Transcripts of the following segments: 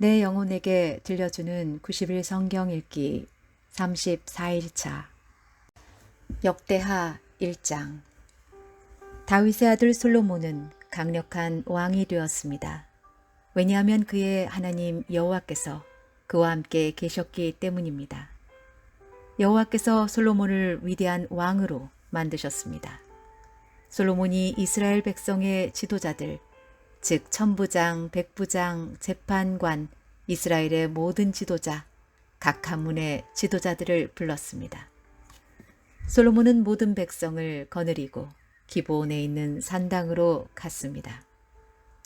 내 영혼에게 들려주는 90일 성경 읽기 34일차 역대하 1장. 다윗의 아들 솔로몬은 강력한 왕이 되었습니다. 왜냐하면 그의 하나님 여호와께서 그와 함께 계셨기 때문입니다. 여호와께서 솔로몬을 위대한 왕으로 만드셨습니다. 솔로몬이 이스라엘 백성의 지도자들, 즉 천부장, 백부장, 재판관, 이스라엘의 모든 지도자, 각 가문의 지도자들을 불렀습니다. 솔로몬은 모든 백성을 거느리고 기브온에 있는 산당으로 갔습니다.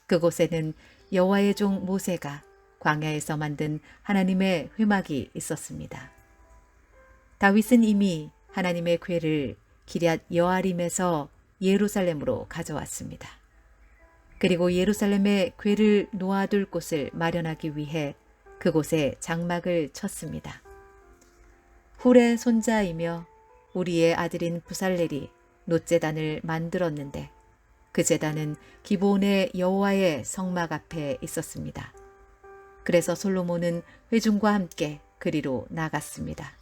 그곳에는 여호와의 종 모세가 광야에서 만든 하나님의 회막이 있었습니다. 다윗은 이미 하나님의 궤를 기럇 여아림에서 예루살렘으로 가져왔습니다. 그리고 예루살렘에 궤를 놓아둘 곳을 마련하기 위해 그곳에 장막을 쳤습니다. 훌의 손자이며 우리의 아들인 부살렐이 놋제단을 만들었는데 그 제단은 기브온의 여호와의 성막 앞에 있었습니다. 그래서 솔로몬은 회중과 함께 그리로 나갔습니다.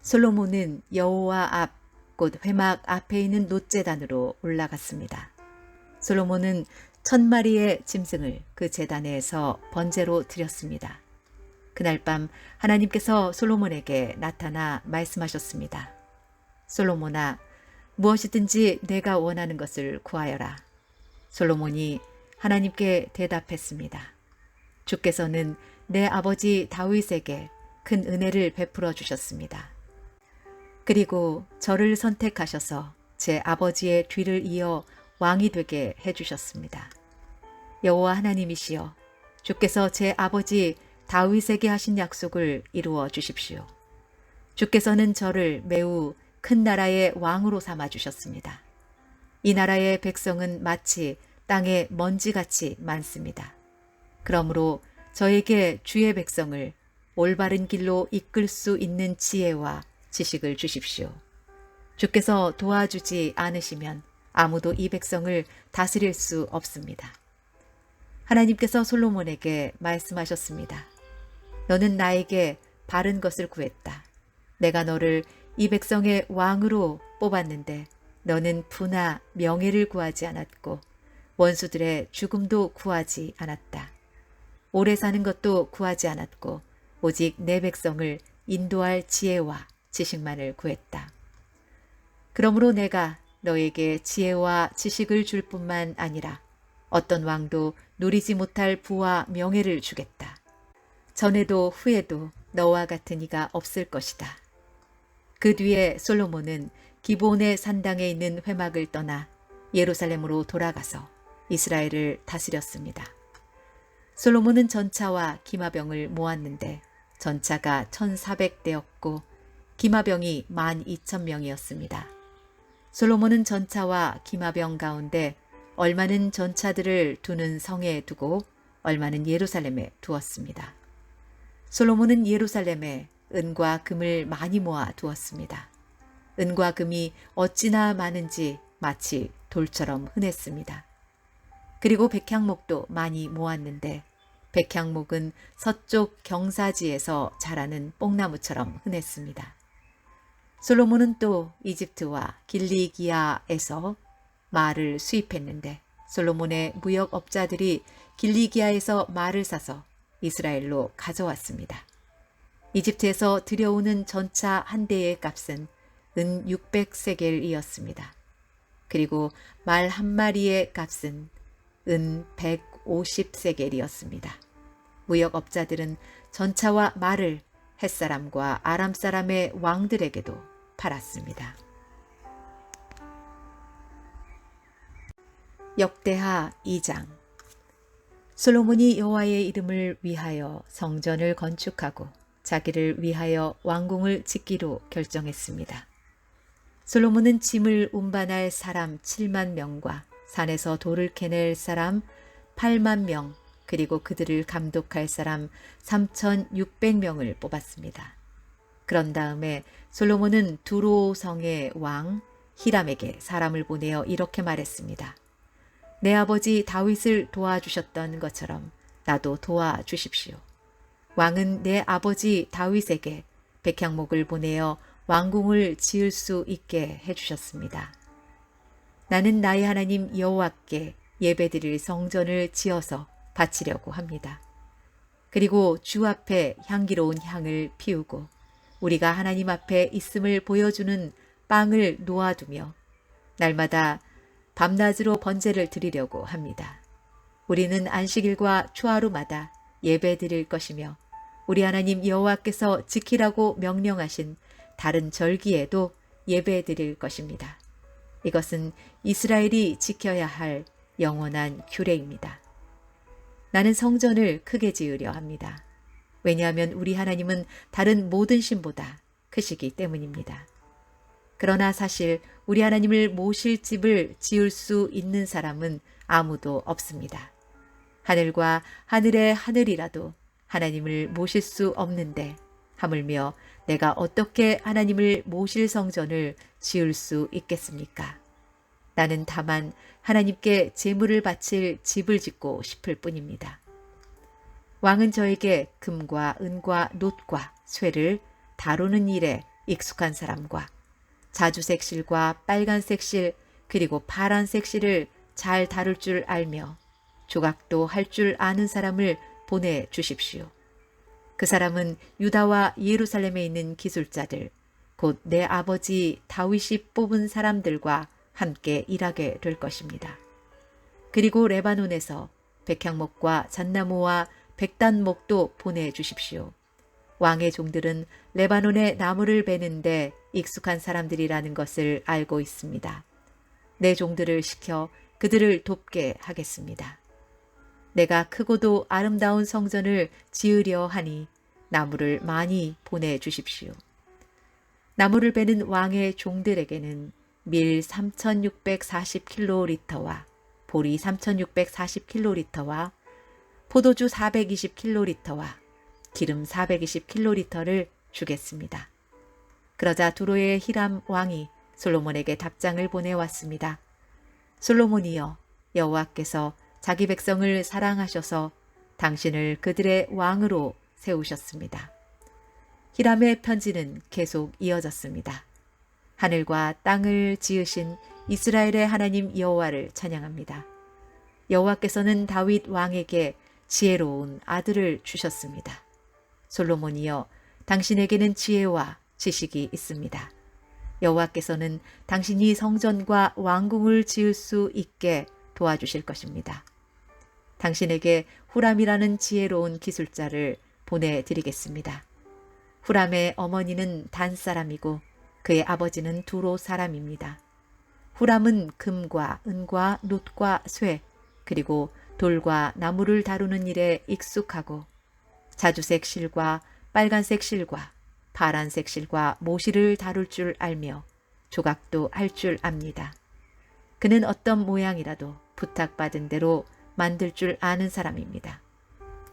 솔로몬은 여호와 앞, 곧 회막 앞에 있는 놋제단으로 올라갔습니다. 솔로몬은 1000마리의 짐승을 그 제단에서 번제로 드렸습니다. 그날 밤 하나님께서 솔로몬에게 나타나 말씀하셨습니다. 솔로몬아, 무엇이든지 내가 원하는 것을 구하여라. 솔로몬이 하나님께 대답했습니다. 주께서는 내 아버지 다윗에게 큰 은혜를 베풀어 주셨습니다. 그리고 저를 선택하셔서 제 아버지의 뒤를 이어 왕이 되게 해주셨습니다. 여호와 하나님이시여, 주께서 제 아버지 다윗에게 하신 약속을 이루어 주십시오. 주께서는 저를 매우 큰 나라의 왕으로 삼아 주셨습니다. 이 나라의 백성은 마치 땅의 먼지같이 많습니다. 그러므로 저에게 주의 백성을 올바른 길로 이끌 수 있는 지혜와 지식을 주십시오. 주께서 도와주지 않으시면 아무도 이 백성을 다스릴 수 없습니다. 하나님께서 솔로몬에게 말씀하셨습니다. 너는 나에게 바른 것을 구했다. 내가 너를 이 백성의 왕으로 뽑았는데 너는 부나 명예를 구하지 않았고 원수들의 죽음도 구하지 않았다. 오래 사는 것도 구하지 않았고 오직 내 백성을 인도할 지혜와 지식만을 구했다. 그러므로 내가 너에게 지혜와 지식을 줄 뿐만 아니라 어떤 왕도 누리지 못할 부와 명예를 주겠다. 전에도 후에도 너와 같은 이가 없을 것이다. 그 뒤에 솔로몬은 기브온의 산당에 있는 회막을 떠나 예루살렘으로 돌아가서 이스라엘을 다스렸습니다. 솔로몬은 전차와 기마병을 모았는데 전차가 1400대였고 기마병이 12,000명이었습니다. 솔로몬은 전차와 기마병 가운데 얼마는 전차들을 두는 성에 두고 얼마는 예루살렘에 두었습니다. 솔로몬은 예루살렘에 은과 금을 많이 모아 두었습니다. 은과 금이 어찌나 많은지 마치 돌처럼 흔했습니다. 그리고 백향목도 많이 모았는데 백향목은 서쪽 경사지에서 자라는 뽕나무처럼 흔했습니다. 솔로몬은 또 이집트와 길리기아에서 말을 수입했는데 솔로몬의 무역업자들이 길리기아에서 말을 사서 이스라엘로 가져왔습니다. 이집트에서 들여오는 전차 한 대의 값은 은 600세겔이었습니다. 그리고 말 한 마리의 값은 은 150세겔이었습니다. 무역업자들은 전차와 말을 햇사람과 아람사람의 왕들에게도 팔았습니다. 역대하 2장. 솔로몬이 여호와의 이름을 위하여 성전을 건축하고 자기를 위하여 왕궁을 짓기로 결정했습니다. 솔로몬은 짐을 운반할 사람 7만 명과 산에서 돌을 캐낼 사람 8만 명, 그리고 그들을 감독할 사람 3,600명을 뽑았습니다. 그런 다음에 솔로몬은 두로성의 왕 히람에게 사람을 보내어 이렇게 말했습니다. 내 아버지 다윗을 도와주셨던 것처럼 나도 도와주십시오. 왕은 내 아버지 다윗에게 백향목을 보내어 왕궁을 지을 수 있게 해주셨습니다. 나는 나의 하나님 여호와께 예배드릴 성전을 지어서 바치려고 합니다. 그리고 주 앞에 향기로운 향을 피우고 우리가 하나님 앞에 있음을 보여주는 빵을 놓아두며 날마다 밤낮으로 번제를 드리려고 합니다. 우리는 안식일과 초하루마다 예배 드릴 것이며 우리 하나님 여호와께서 지키라고 명령하신 다른 절기에도 예배 드릴 것입니다. 이것은 이스라엘이 지켜야 할 영원한 규례입니다. 나는 성전을 크게 지으려 합니다. 왜냐하면 우리 하나님은 다른 모든 신보다 크시기 때문입니다. 그러나 사실 우리 하나님을 모실 집을 지을 수 있는 사람은 아무도 없습니다. 하늘과 하늘의 하늘이라도 하나님을 모실 수 없는데 하물며 내가 어떻게 하나님을 모실 성전을 지을 수 있겠습니까? 나는 다만 하나님께 제물을 바칠 집을 짓고 싶을 뿐입니다. 왕은 저에게 금과 은과 놋과 쇠를 다루는 일에 익숙한 사람과 자주색 실과 빨간색 실 그리고 파란색 실을 잘 다룰 줄 알며 조각도 할 줄 아는 사람을 보내주십시오. 그 사람은 유다와 예루살렘에 있는 기술자들, 곧 내 아버지 다윗이 뽑은 사람들과 함께 일하게 될 것입니다. 그리고 레바논에서 백향목과 잣나무와 백단목도 보내주십시오. 왕의 종들은 레바논의 나무를 베는데 익숙한 사람들이라는 것을 알고 있습니다. 내 종들을 시켜 그들을 돕게 하겠습니다. 내가 크고도 아름다운 성전을 지으려 하니 나무를 많이 보내주십시오. 나무를 베는 왕의 종들에게는 밀 3640킬로리터와 보리 3640킬로리터와 포도주 420킬로리터와 기름 420킬로리터를 주겠습니다. 그러자 두로의 히람 왕이 솔로몬에게 답장을 보내왔습니다. 솔로몬이여, 여호와께서 자기 백성을 사랑하셔서 당신을 그들의 왕으로 세우셨습니다. 히람의 편지는 계속 이어졌습니다. 하늘과 땅을 지으신 이스라엘의 하나님 여호와를 찬양합니다. 여호와께서는 다윗 왕에게 지혜로운 아들을 주셨습니다. 솔로몬이여, 당신에게는 지혜와 지식이 있습니다. 여호와께서는 당신이 성전과 왕궁을 지을 수 있게 도와주실 것입니다. 당신에게 후람이라는 지혜로운 기술자를 보내드리겠습니다. 후람의 어머니는 단 사람이고 그의 아버지는 두로 사람입니다. 후람은 금과 은과 놋과 쇠 그리고 돌과 나무를 다루는 일에 익숙하고 자주색 실과 빨간색 실과 파란색 실과 모실을 다룰 줄 알며 조각도 할 줄 압니다. 그는 어떤 모양이라도 부탁받은 대로 만들 줄 아는 사람입니다.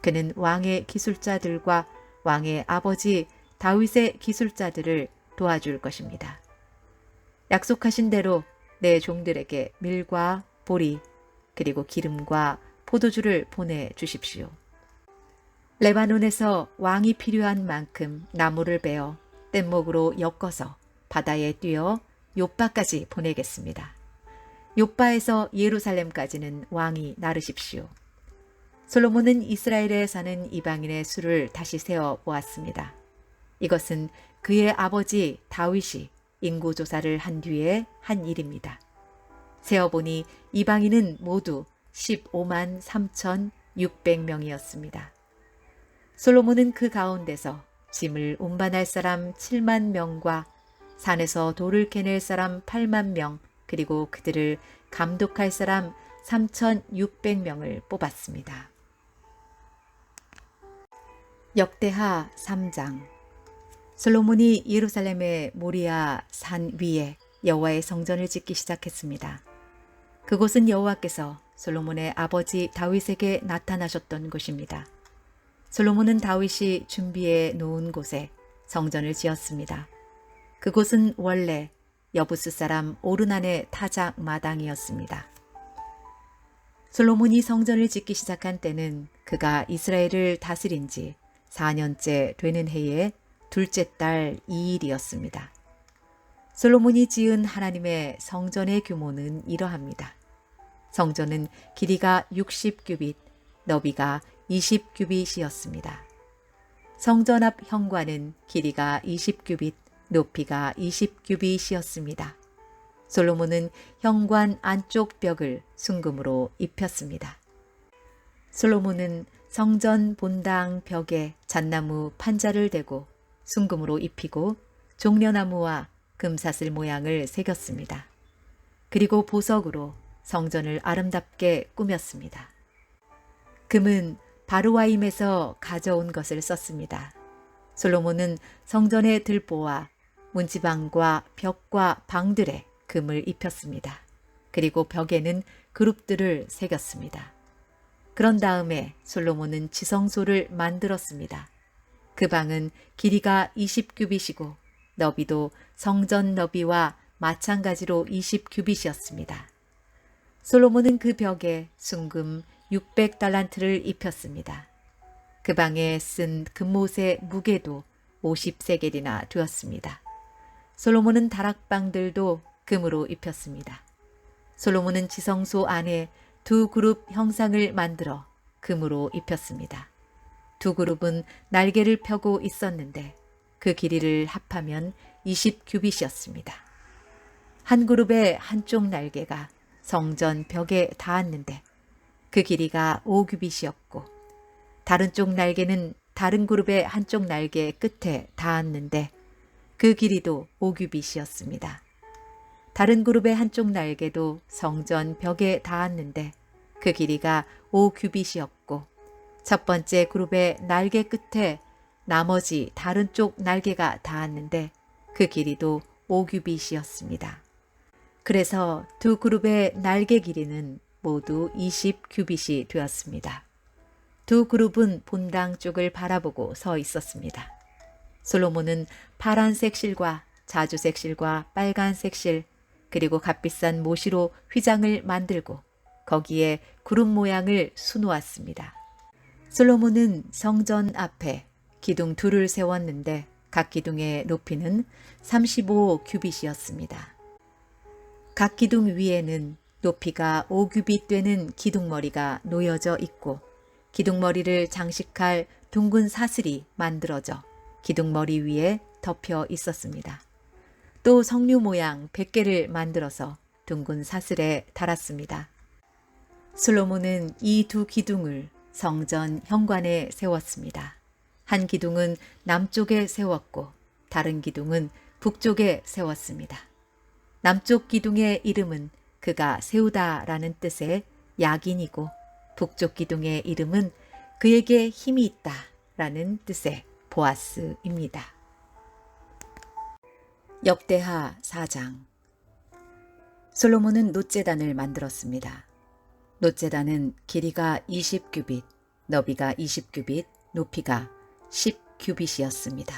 그는 왕의 기술자들과 왕의 아버지 다윗의 기술자들을 도와줄 것입니다. 약속하신 대로 내 종들에게 밀과 보리 그리고 기름과 포도주를 보내주십시오. 레바논에서 왕이 필요한 만큼 나무를 베어 뗏목으로 엮어서 바다에 띄어 욥바까지 보내겠습니다. 욥바에서 예루살렘까지는 왕이 나르십시오. 솔로몬은 이스라엘에 사는 이방인의 수를 다시 세어 보았습니다. 이것은 그의 아버지 다윗이 인구조사를 한 뒤에 한 일입니다. 세어보니 이방인은 모두 15만 3,600명이었습니다. 솔로몬은 그 가운데서 짐을 운반할 사람 7만 명과 산에서 돌을 캐낼 사람 8만 명 그리고 그들을 감독할 사람 3,600명을 뽑았습니다. 역대하 3장. 솔로몬이 예루살렘의 모리아 산 위에 여호와의 성전을 짓기 시작했습니다. 그곳은 여호와께서 솔로몬의 아버지 다윗에게 나타나셨던 곳입니다. 솔로몬은 다윗이 준비해 놓은 곳에 성전을 지었습니다. 그곳은 원래 여부스 사람 오르난의 타작 마당이었습니다. 솔로몬이 성전을 짓기 시작한 때는 그가 이스라엘을 다스린 지 4년째 되는 해의 둘째 달 2일이었습니다. 솔로몬이 지은 하나님의 성전의 규모는 이러합니다. 성전은 길이가 60규빗, 너비가 20규빗이었습니다. 성전 앞 현관은 길이가 20규빗, 높이가 20규빗이었습니다. 솔로몬은 현관 안쪽 벽을 순금으로 입혔습니다. 솔로몬은 성전 본당 벽에 잣나무 판자를 대고 순금으로 입히고 종려나무와 금사슬 모양을 새겼습니다. 그리고 보석으로 성전을 아름답게 꾸몄습니다. 금은 바르와임에서 가져온 것을 썼습니다. 솔로몬은 성전의 들보와 문지방과 벽과 방들에 금을 입혔습니다. 그리고 벽에는 그룹들을 새겼습니다. 그런 다음에 솔로몬은 지성소를 만들었습니다. 그 방은 길이가 20규빗이고 너비도 성전 너비와 마찬가지로 20규빗이었습니다. 솔로몬은 그 벽에 순금 600달란트를 입혔습니다. 그 방에 쓴 금못의 무게도 50세겔이나 되었습니다. 솔로몬은 다락방들도 금으로 입혔습니다. 솔로몬은 지성소 안에 두 그룹 형상을 만들어 금으로 입혔습니다. 두 그룹은 날개를 펴고 있었는데 그 길이를 합하면 20규빗이었습니다. 한 그룹의 한쪽 날개가 성전 벽에 닿았는데 그 길이가 5규빗이었고 다른 쪽 날개는 다른 그룹의 한쪽 날개 끝에 닿았는데 그 길이도 5규빗이었습니다. 다른 그룹의 한쪽 날개도 성전 벽에 닿았는데 그 길이가 5규빗이었고 첫 번째 그룹의 날개 끝에 나머지 다른 쪽 날개가 닿았는데 그 길이도 5규빗이었습니다. 그래서 두 그룹의 날개 길이는 모두 20규빗이 되었습니다. 두 그룹은 본당 쪽을 바라보고 서 있었습니다. 솔로몬은 파란색 실과 자주색 실과 빨간색 실 그리고 값비싼 모시로 휘장을 만들고 거기에 구름 모양을 수놓았습니다. 솔로몬은 성전 앞에 기둥 둘을 세웠는데 각 기둥의 높이는 35규빗이었습니다. 각 기둥 위에는 높이가 5규빗 되는 기둥머리가 놓여져 있고 기둥머리를 장식할 둥근 사슬이 만들어져 기둥머리 위에 덮여 있었습니다. 또 석류 모양 100개를 만들어서 둥근 사슬에 달았습니다. 솔로몬은 이 두 기둥을 성전 현관에 세웠습니다. 한 기둥은 남쪽에 세웠고 다른 기둥은 북쪽에 세웠습니다. 남쪽 기둥의 이름은 그가 세우다라는 뜻의 야긴이고 북쪽 기둥의 이름은 그에게 힘이 있다라는 뜻의 보아스입니다. 역대하 4장. 솔로몬은 놋제단을 만들었습니다. 놋제단은 길이가 20규빗, 너비가 20규빗, 높이가 10규빗이었습니다.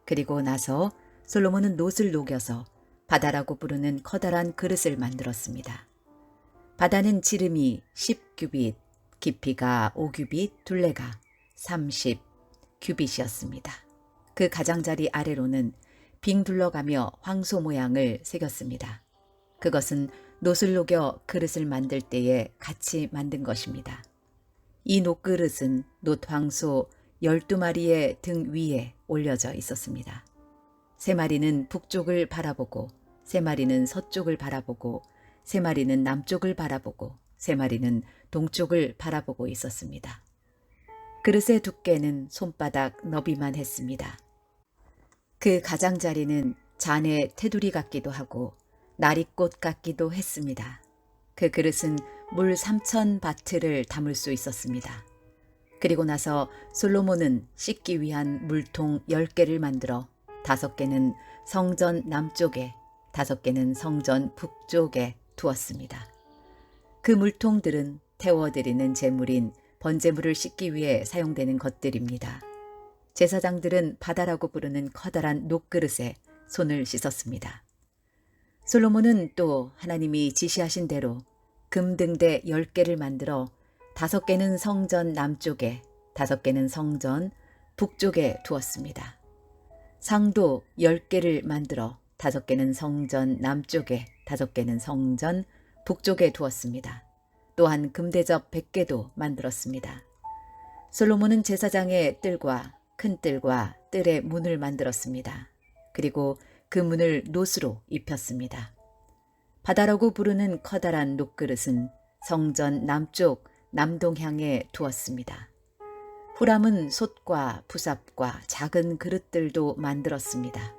그리고 나서 솔로몬은 놋을 녹여서 바다라고 부르는 커다란 그릇을 만들었습니다. 바다는 지름이 10규빗, 깊이가 5규빗, 둘레가 30규빗이었습니다. 그 가장자리 아래로는 빙 둘러가며 황소 모양을 새겼습니다. 그것은 놋을 녹여 그릇을 만들 때에 같이 만든 것입니다. 이 놋그릇은 놋황소 12마리의 등 위에 올려져 있었습니다. 3마리는 북쪽을 바라보고 3마리는 서쪽을 바라보고 3마리는 남쪽을 바라보고 3마리는 동쪽을 바라보고 있었습니다. 그릇의 두께는 손바닥 너비만 했습니다. 그 가장자리는 잔의 테두리 같기도 하고 나리꽃 같기도 했습니다. 그 그릇은 물 3,000바트를 담을 수 있었습니다. 그리고 나서 솔로몬은 씻기 위한 물통 10개를 만들어 5개는 성전 남쪽에 5개는 성전 북쪽에 두었습니다. 그 물통들은 태워드리는 제물인 번제물을 씻기 위해 사용되는 것들입니다. 제사장들은 바다라고 부르는 커다란 놋그릇에 손을 씻었습니다. 솔로몬은 또 하나님이 지시하신 대로 금등대 10개를 만들어 5개는 성전 남쪽에, 5개는 성전 북쪽에 두었습니다. 상도 10개를 만들어 5개는 성전 남쪽에, 5개는 성전 북쪽에 두었습니다. 또한 금대접 100개도 만들었습니다. 솔로몬은 제사장의 뜰과 큰 뜰과 뜰의 문을 만들었습니다. 그리고 그 문을 노수로 입혔습니다. 바다라고 부르는 커다란 녹그릇은 성전 남쪽 남동향에 두었습니다. 후람은 솥과 부삽과 작은 그릇들도 만들었습니다.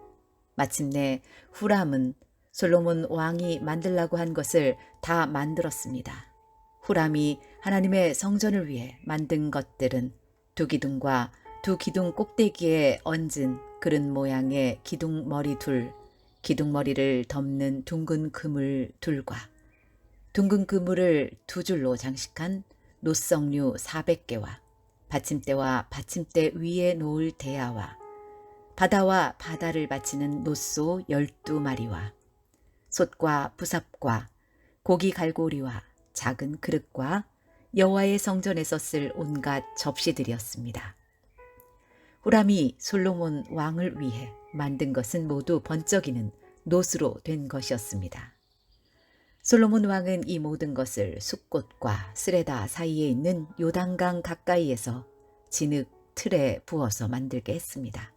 마침내 후람은 솔로몬 왕이 만들라고 한 것을 다 만들었습니다. 후람이 하나님의 성전을 위해 만든 것들은 두 기둥과 두 기둥 꼭대기에 얹은 그릇 모양의 기둥머리 둘, 기둥머리를 덮는 둥근 그물 둘과 둥근 그물을 두 줄로 장식한 노석류 400개와 받침대와 받침대 위에 놓을 대야와 바다와 바다를 받치는 노소 12마리와 솥과 부삽과 고기 갈고리와 작은 그릇과 여호와의 성전에서 쓸 온갖 접시들이었습니다. 후람이 솔로몬 왕을 위해 만든 것은 모두 번쩍이는 노수로 된 것이었습니다. 솔로몬 왕은 이 모든 것을 숫꽃과 스레다 사이에 있는 요단강 가까이에서 진흙 틀에 부어서 만들게 했습니다.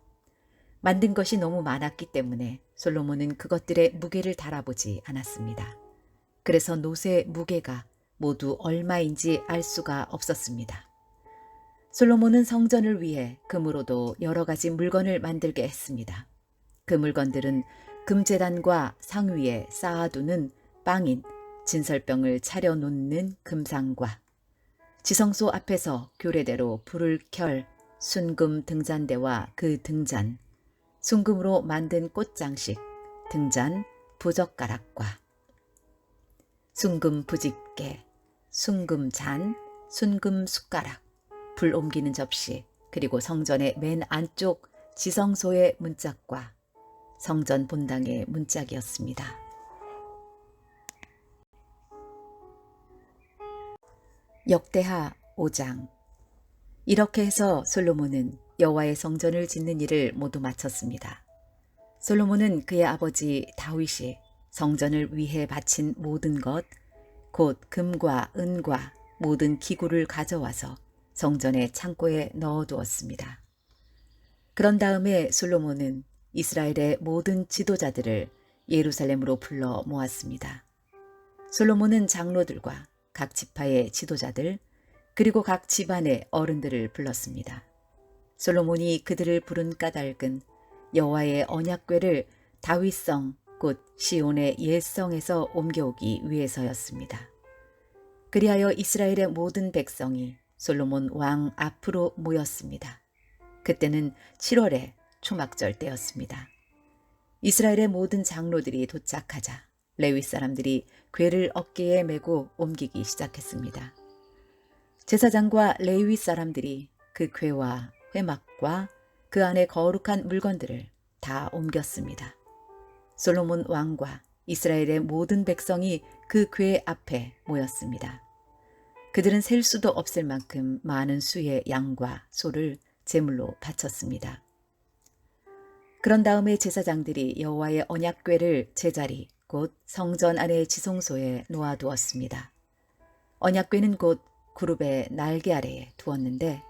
만든 것이 너무 많았기 때문에 솔로몬은 그것들의 무게를 달아보지 않았습니다. 그래서 노새의 무게가 모두 얼마인지 알 수가 없었습니다. 솔로몬은 성전을 위해 금으로도 여러 가지 물건을 만들게 했습니다. 그 물건들은 금제단과 상위에 쌓아두는 빵인 진설병을 차려놓는 금상과 지성소 앞에서 규례대로 불을 켤 순금 등잔대와 그 등잔, 순금으로 만든 꽃장식, 등잔, 부젓가락과 순금 부집개, 순금 잔, 순금 숟가락, 불 옮기는 접시, 그리고 성전의 맨 안쪽 지성소의 문짝과 성전 본당의 문짝이었습니다. 역대하 5장. 이렇게 해서 솔로몬은 여호와의 성전을 짓는 일을 모두 마쳤습니다. 솔로몬은 그의 아버지 다윗이 성전을 위해 바친 모든 것, 곧 금과 은과 모든 기구를 가져와서 성전의 창고에 넣어두었습니다. 그런 다음에 솔로몬은 이스라엘의 모든 지도자들을 예루살렘으로 불러 모았습니다. 솔로몬은 장로들과 각 지파의 지도자들, 그리고 각 집안의 어른들을 불렀습니다. 솔로몬이 그들을 부른 까닭은 여호와의 언약궤를 다윗성 곧 시온의 옛성에서 옮겨오기 위해서였습니다. 그리하여 이스라엘의 모든 백성이 솔로몬 왕 앞으로 모였습니다. 그때는 7월의 초막절 때였습니다. 이스라엘의 모든 장로들이 도착하자 레위 사람들이 궤를 어깨에 메고 옮기기 시작했습니다. 제사장과 레위 사람들이 그 궤와 회막과 그 안에 거룩한 물건들을 다 옮겼습니다. 솔로몬 왕과 이스라엘의 모든 백성이 그 궤 앞에 모였습니다. 그들은 셀 수도 없을 만큼 많은 수의 양과 소를 제물로 바쳤습니다. 그런 다음에 제사장들이 여호와의 언약궤를 제자리 곧 성전 안의 지성소에 놓아두었습니다. 언약궤는 곧 그룹의 날개 아래에 두었는데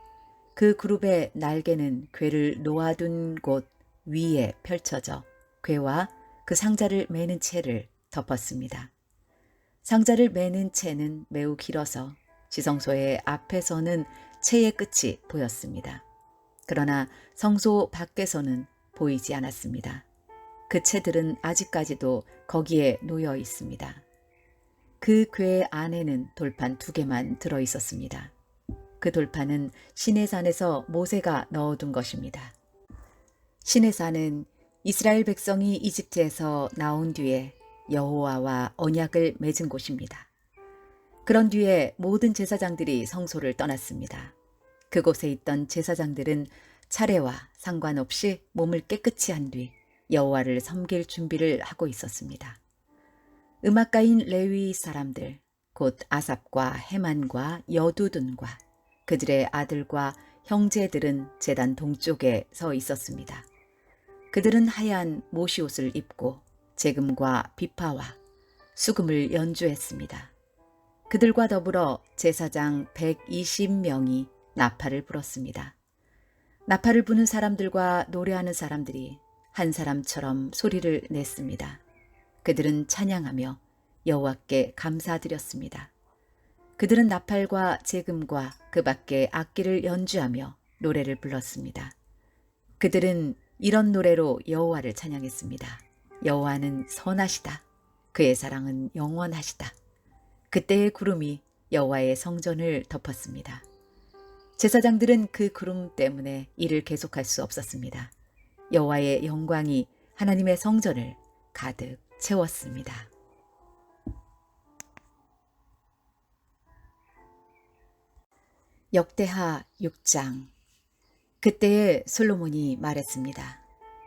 그 그룹의 날개는 궤를 놓아둔 곳 위에 펼쳐져 궤와 그 상자를 매는 채를 덮었습니다. 상자를 매는 채는 매우 길어서 지성소의 앞에서는 채의 끝이 보였습니다. 그러나 성소 밖에서는 보이지 않았습니다. 그 채들은 아직까지도 거기에 놓여 있습니다. 그 궤 안에는 돌판 2개만 들어 있었습니다. 그 돌판은 시내산에서 모세가 넣어둔 것입니다. 시내산은 이스라엘 백성이 이집트에서 나온 뒤에 여호와와 언약을 맺은 곳입니다. 그런 뒤에 모든 제사장들이 성소를 떠났습니다. 그곳에 있던 제사장들은 차례와 상관없이 몸을 깨끗이 한 뒤 여호와를 섬길 준비를 하고 있었습니다. 음악가인 레위 사람들, 곧 아삽과 헤만과 여두둔과 그들의 아들과 형제들은 제단 동쪽에 서 있었습니다. 그들은 하얀 모시옷을 입고 재금과 비파와 수금을 연주했습니다. 그들과 더불어 제사장 120명이 나팔을 불었습니다. 나팔을 부는 사람들과 노래하는 사람들이 한 사람처럼 소리를 냈습니다. 그들은 찬양하며 여호와께 감사드렸습니다. 그들은 나팔과 재금과 그 밖에 악기를 연주하며 노래를 불렀습니다. 그들은 이런 노래로 여호와를 찬양했습니다. 여호와는 선하시다. 그의 사랑은 영원하시다. 그때의 구름이 여호와의 성전을 덮었습니다. 제사장들은 그 구름 때문에 일을 계속할 수 없었습니다. 여호와의 영광이 하나님의 성전을 가득 채웠습니다. 역대하 6장. 그때에 솔로몬이 말했습니다.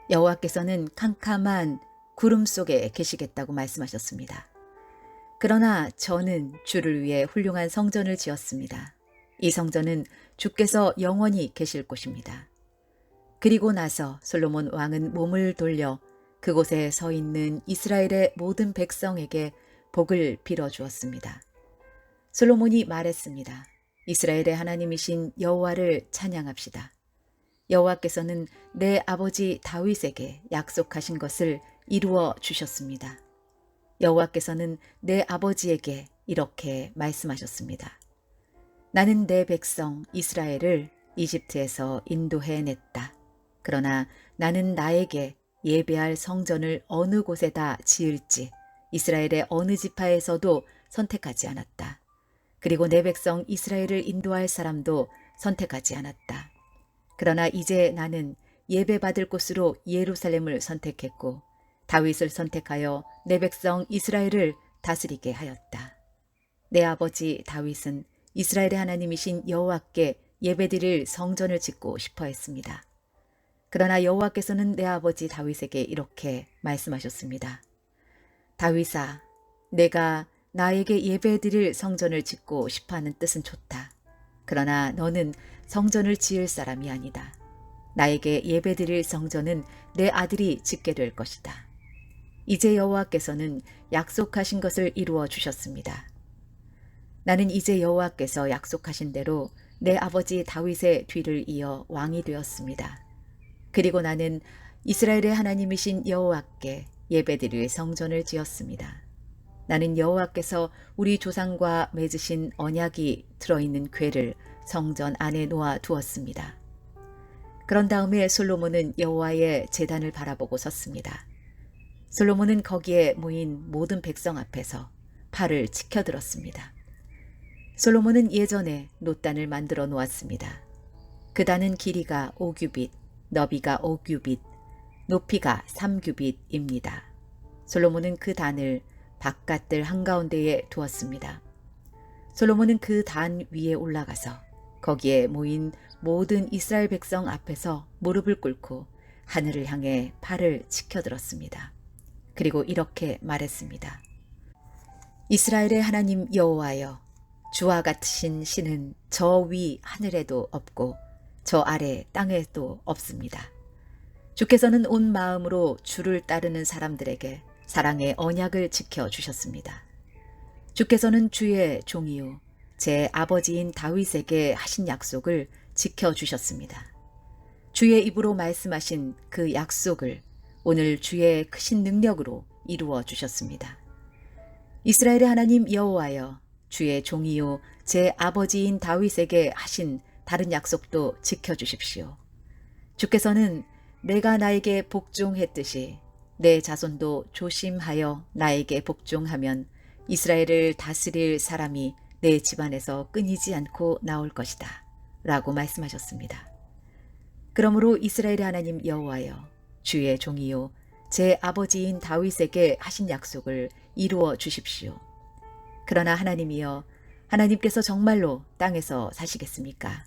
여호와께서는 캄캄한 구름 속에 계시겠다고 말씀하셨습니다. 그러나 저는 주를 위해 훌륭한 성전을 지었습니다. 이 성전은 주께서 영원히 계실 곳입니다. 그리고 나서 솔로몬 왕은 몸을 돌려 그곳에 서 있는 이스라엘의 모든 백성에게 복을 빌어 주었습니다. 솔로몬이 말했습니다. 이스라엘의 하나님이신 여호와를 찬양합시다. 여호와께서는 내 아버지 다윗에게 약속하신 것을 이루어 주셨습니다. 여호와께서는 내 아버지에게 이렇게 말씀하셨습니다. 나는 내 백성 이스라엘을 이집트에서 인도해냈다. 그러나 나는 나에게 예배할 성전을 어느 곳에다 지을지 이스라엘의 어느 지파에서도 선택하지 않았다. 그리고 내 백성 이스라엘을 인도할 사람도 선택하지 않았다. 그러나 이제 나는 예배받을 곳으로 예루살렘을 선택했고 다윗을 선택하여 내 백성 이스라엘을 다스리게 하였다. 내 아버지 다윗은 이스라엘의 하나님이신 여호와께 예배드릴 성전을 짓고 싶어 했습니다. 그러나 여호와께서는 내 아버지 다윗에게 이렇게 말씀하셨습니다. 다윗아, 내가 나에게 예배드릴 성전을 짓고 싶어하는 뜻은 좋다. 그러나 너는 성전을 지을 사람이 아니다. 나에게 예배드릴 성전은 내 아들이 짓게 될 것이다. 이제 여호와께서는 약속하신 것을 이루어 주셨습니다. 나는 이제 여호와께서 약속하신 대로 내 아버지 다윗의 뒤를 이어 왕이 되었습니다. 그리고 나는 이스라엘의 하나님이신 여호와께 예배드릴 성전을 지었습니다. 나는 여호와께서 우리 조상과 맺으신 언약이 들어있는 궤를 성전 안에 놓아 두었습니다. 그런 다음에 솔로몬은 여호와의 제단을 바라보고 섰습니다. 솔로몬은 거기에 모인 모든 백성 앞에서 팔을 치켜들었습니다. 솔로몬은 예전에 놋단을 만들어 놓았습니다. 그 단은 길이가 5규빗, 너비가 5규빗, 높이가 3규빗입니다. 솔로몬은 그 단을 바깥들 한가운데에 두었습니다. 솔로몬은 그 단 위에 올라가서 거기에 모인 모든 이스라엘 백성 앞에서 무릎을 꿇고 하늘을 향해 팔을 치켜들었습니다. 그리고 이렇게 말했습니다. 이스라엘의 하나님 여호와여, 주와 같으신 신은 저 위 하늘에도 없고 저 아래 땅에도 없습니다. 주께서는 온 마음으로 주를 따르는 사람들에게 사랑의 언약을 지켜주셨습니다. 주께서는 주의 종이요 제 아버지인 다윗에게 하신 약속을 지켜주셨습니다. 주의 입으로 말씀하신 그 약속을 오늘 주의 크신 능력으로 이루어 주셨습니다. 이스라엘의 하나님 여호와여, 주의 종이요 제 아버지인 다윗에게 하신 다른 약속도 지켜주십시오. 주께서는 내가 나에게 복종했듯이 내 자손도 조심하여 나에게 복종하면 이스라엘을 다스릴 사람이 내 집안에서 끊이지 않고 나올 것이다 라고 말씀하셨습니다. 그러므로 이스라엘의 하나님 여호와여, 주의 종이요 제 아버지인 다윗에게 하신 약속을 이루어 주십시오. 그러나 하나님이여, 하나님께서 정말로 땅에서 사시겠습니까?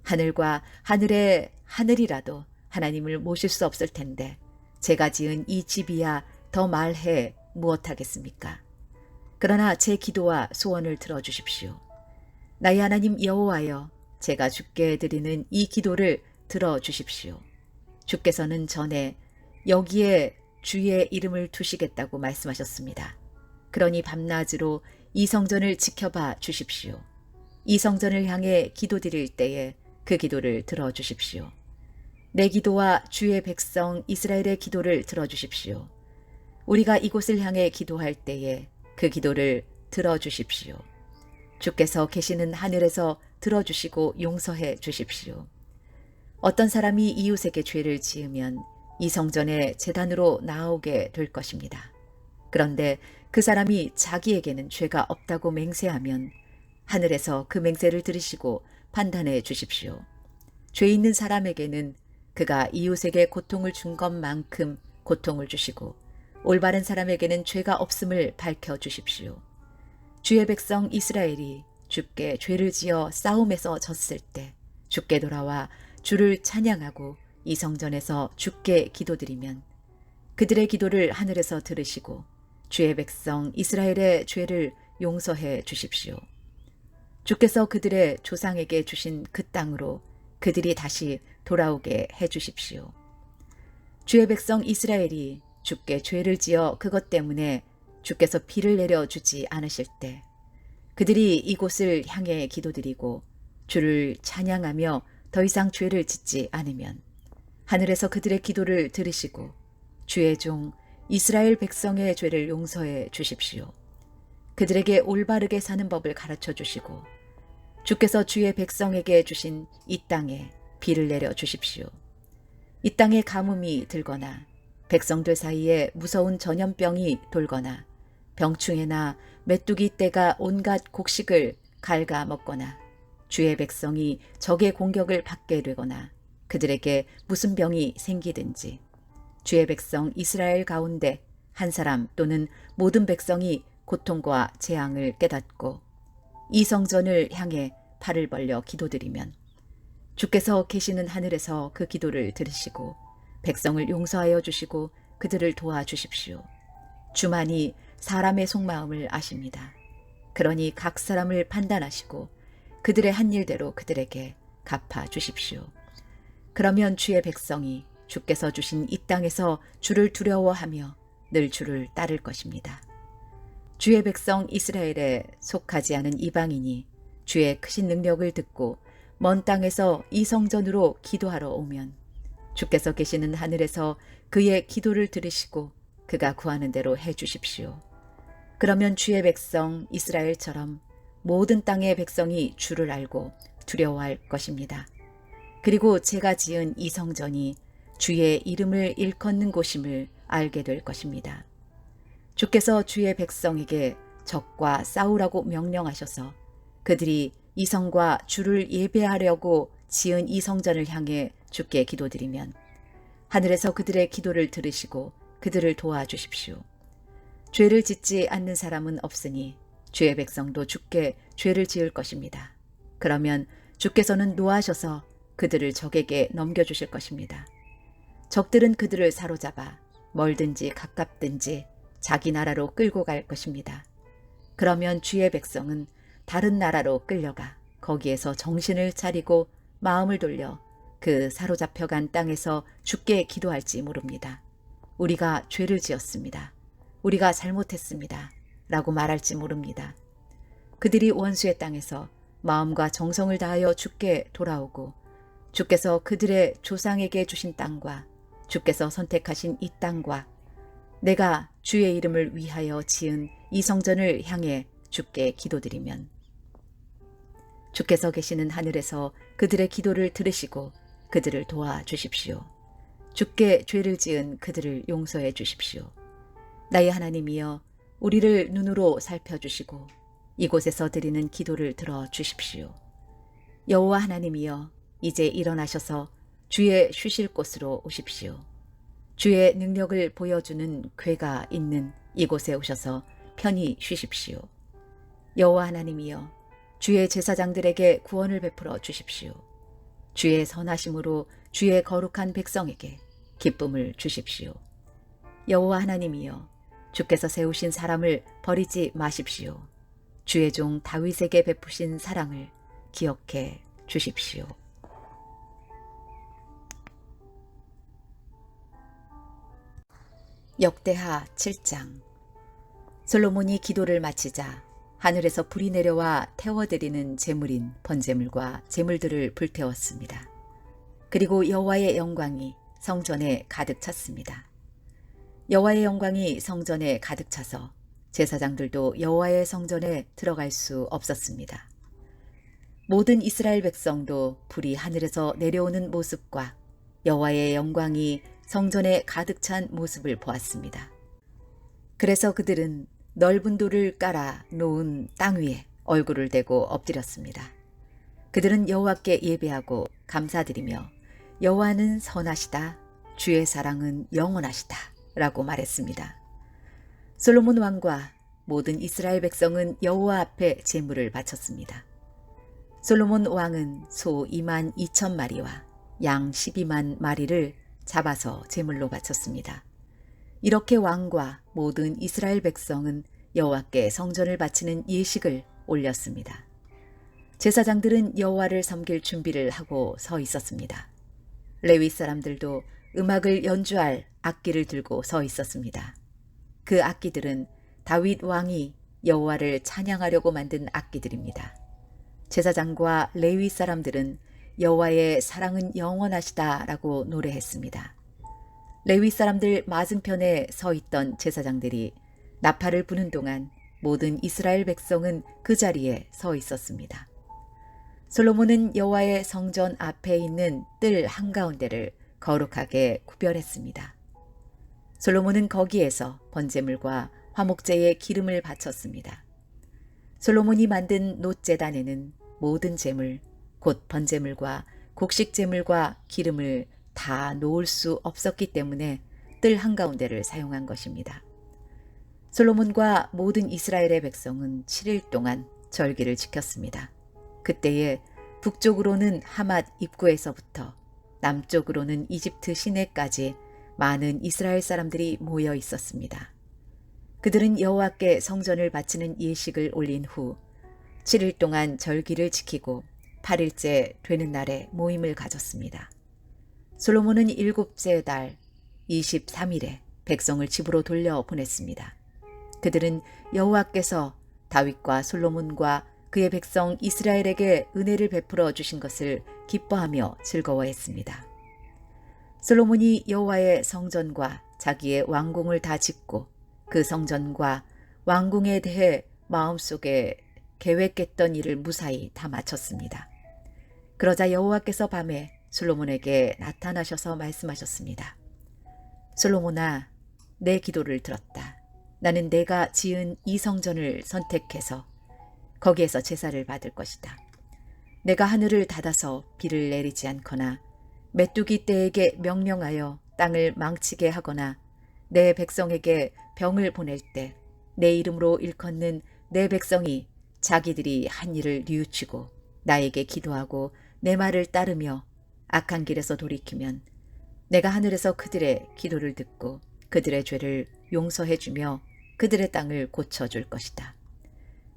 하늘과 하늘의 하늘이라도 하나님을 모실 수 없을 텐데 제가 지은 이 집이야 더 말해 무엇하겠습니까? 그러나 제 기도와 소원을 들어주십시오. 나의 하나님 여호와여, 제가 주께 드리는 이 기도를 들어주십시오. 주께서는 전에 여기에 주의 이름을 두시겠다고 말씀하셨습니다. 그러니 밤낮으로 이 성전을 지켜봐 주십시오. 이 성전을 향해 기도드릴 때에 그 기도를 들어주십시오. 내 기도와 주의 백성 이스라엘의 기도를 들어주십시오. 우리가 이곳을 향해 기도할 때에 그 기도를 들어주십시오. 주께서 계시는 하늘에서 들어주시고 용서해 주십시오. 어떤 사람이 이웃에게 죄를 지으면 이 성전의 제단으로 나오게 될 것입니다. 그런데 그 사람이 자기에게는 죄가 없다고 맹세하면 하늘에서 그 맹세를 들으시고 판단해 주십시오. 죄 있는 사람에게는 그가 이웃에게 고통을 준 것만큼 고통을 주시고 올바른 사람에게는 죄가 없음을 밝혀 주십시오. 주의 백성 이스라엘이 주께 죄를 지어 싸움에서 졌을 때 주께 돌아와 주를 찬양하고 이 성전에서 주께 기도드리면 그들의 기도를 하늘에서 들으시고 주의 백성 이스라엘의 죄를 용서해 주십시오. 주께서 그들의 조상에게 주신 그 땅으로 그들이 다시 돌아오게 해 주십시오. 주의 백성 이스라엘이 주께 죄를 지어 그것 때문에 주께서 비를 내려주지 않으실 때 그들이 이곳을 향해 기도드리고 주를 찬양하며 더 이상 죄를 짓지 않으면 하늘에서 그들의 기도를 들으시고 주의 종 이스라엘 백성의 죄를 용서해 주십시오. 그들에게 올바르게 사는 법을 가르쳐 주시고 주께서 주의 백성에게 주신 이 땅에 비를 내려 주십시오. 이 땅에 가뭄이 들거나 백성들 사이에 무서운 전염병이 돌거나 병충해나 메뚜기 떼가 온갖 곡식을 갉아먹거나 주의 백성이 적의 공격을 받게 되거나 그들에게 무슨 병이 생기든지 주의 백성 이스라엘 가운데 한 사람 또는 모든 백성이 고통과 재앙을 깨닫고 이 성전을 향해 팔을 벌려 기도드리면 주께서 계시는 하늘에서 그 기도를 들으시고 백성을 용서하여 주시고 그들을 도와주십시오. 주만이 사람의 속마음을 아십니다. 그러니 각 사람을 판단하시고 그들의 한 일대로 그들에게 갚아 주십시오. 그러면 주의 백성이 주께서 주신 이 땅에서 주를 두려워하며 늘 주를 따를 것입니다. 주의 백성 이스라엘에 속하지 않은 이방인이 주의 크신 능력을 듣고 먼 땅에서 이 성전으로 기도하러 오면 주께서 계시는 하늘에서 그의 기도를 들으시고 그가 구하는 대로 해 주십시오. 그러면 주의 백성 이스라엘처럼 모든 땅의 백성이 주를 알고 두려워할 것입니다. 그리고 제가 지은 이 성전이 주의 이름을 일컫는 곳임을 알게 될 것입니다. 주께서 주의 백성에게 적과 싸우라고 명령하셔서 그들이 이 성과 주를 예배하려고 지은 이 성전을 향해 주께 기도드리면 하늘에서 그들의 기도를 들으시고 그들을 도와주십시오. 죄를 짓지 않는 사람은 없으니 주의 백성도 주께 죄를 지을 것입니다. 그러면 주께서는 노하셔서 그들을 적에게 넘겨주실 것입니다. 적들은 그들을 사로잡아 멀든지 가깝든지 자기 나라로 끌고 갈 것입니다. 그러면 주의 백성은 다른 나라로 끌려가 거기에서 정신을 차리고 마음을 돌려 그 사로잡혀간 땅에서 주께 기도할지 모릅니다. 우리가 죄를 지었습니다. 우리가 잘못했습니다. 라고 말할지 모릅니다. 그들이 원수의 땅에서 마음과 정성을 다하여 주께 돌아오고 주께서 그들의 조상에게 주신 땅과 주께서 선택하신 이 땅과 내가 주의 이름을 위하여 지은 이 성전을 향해 주께 기도드리면 주께서 계시는 하늘에서 그들의 기도를 들으시고 그들을 도와주십시오. 주께 죄를 지은 그들을 용서해 주십시오. 나의 하나님이여 우리를 눈으로 살펴주시고 이곳에서 드리는 기도를 들어주십시오. 여호와 하나님이여 이제 일어나셔서 주의 쉬실 곳으로 오십시오. 주의 능력을 보여주는 궤가 있는 이곳에 오셔서 편히 쉬십시오. 여호와 하나님이여 주의 제사장들에게 구원을 베풀어 주십시오. 주의 선하심으로 주의 거룩한 백성에게 기쁨을 주십시오. 여호와 하나님이여 주께서 세우신 사람을 버리지 마십시오. 주의 종 다윗에게 베푸신 사랑을 기억해 주십시오. 역대하 7장. 솔로몬이 기도를 마치자 하늘에서 불이 내려와 태워드리는 제물인 번제물과 제물들을 불태웠습니다. 그리고 여호와의 영광이 성전에 가득 찼습니다. 여호와의 영광이 성전에 가득 차서 제사장들도 여호와의 성전에 들어갈 수 없었습니다. 모든 이스라엘 백성도 불이 하늘에서 내려오는 모습과 여호와의 영광이 성전에 가득 찬 모습을 보았습니다. 그래서 그들은 넓은 돌을 깔아 놓은 땅 위에 얼굴을 대고 엎드렸습니다. 그들은 여호와께 예배하고 감사드리며 여호와는 선하시다, 주의 사랑은 영원하시다 라고 말했습니다. 솔로몬 왕과 모든 이스라엘 백성은 여호와 앞에 제물을 바쳤습니다. 솔로몬 왕은 소 2만 2천 마리와 양 12만 마리를 잡아서 제물로 바쳤습니다. 이렇게 왕과 모든 이스라엘 백성은 여호와께 성전을 바치는 예식을 올렸습니다. 제사장들은 여호와를 섬길 준비를 하고 서 있었습니다. 레위 사람들도 음악을 연주할 악기를 들고 서 있었습니다. 그 악기들은 다윗 왕이 여호와를 찬양하려고 만든 악기들입니다. 제사장과 레위 사람들은 여호와의 사랑은 영원하시다라고 노래했습니다. 레위 사람들 맞은편에 서 있던 제사장들이 나팔을 부는 동안 모든 이스라엘 백성은 그 자리에 서 있었습니다. 솔로몬은 여호와의 성전 앞에 있는 뜰 한가운데를 거룩하게 구별했습니다. 솔로몬은 거기에서 번제물과 화목제에 기름을 바쳤습니다. 솔로몬이 만든 놋제단에는 모든 제물, 곧 번제물과 곡식제물과 기름을 다 놓을 수 없었기 때문에 뜰 한가운데를 사용한 것입니다. 솔로몬과 모든 이스라엘의 백성은 7일 동안 절기를 지켰습니다. 그때에 북쪽으로는 하맛 입구에서부터 남쪽으로는 이집트 시내까지 많은 이스라엘 사람들이 모여 있었습니다. 그들은 여호와께 성전을 바치는 예식을 올린 후 7일 동안 절기를 지키고 8일째 되는 날에 모임을 가졌습니다. 솔로몬은 7째 달 23일에 백성을 집으로 돌려 보냈습니다. 그들은 여호와께서 다윗과 솔로몬과 그의 백성 이스라엘에게 은혜를 베풀어 주신 것을 기뻐하며 즐거워했습니다. 솔로몬이 여호와의 성전과 자기의 왕궁을 다 짓고 그 성전과 왕궁에 대해 마음속에 계획했던 일을 무사히 다 마쳤습니다. 그러자 여호와께서 밤에 솔로몬에게 나타나셔서 말씀하셨습니다. 솔로몬아, 내 기도를 들었다. 나는 내가 지은 이 성전을 선택해서 거기에서 제사를 받을 것이다. 내가 하늘을 닫아서 비를 내리지 않거나 메뚜기 떼에게 명령하여 땅을 망치게 하거나 내 백성에게 병을 보낼 때 내 이름으로 일컫는 내 백성이 자기들이 한 일을 뉘우치고 나에게 기도하고 내 말을 따르며 악한 길에서 돌이키면 내가 하늘에서 그들의 기도를 듣고 그들의 죄를 용서해 주며 그들의 땅을 고쳐줄 것이다.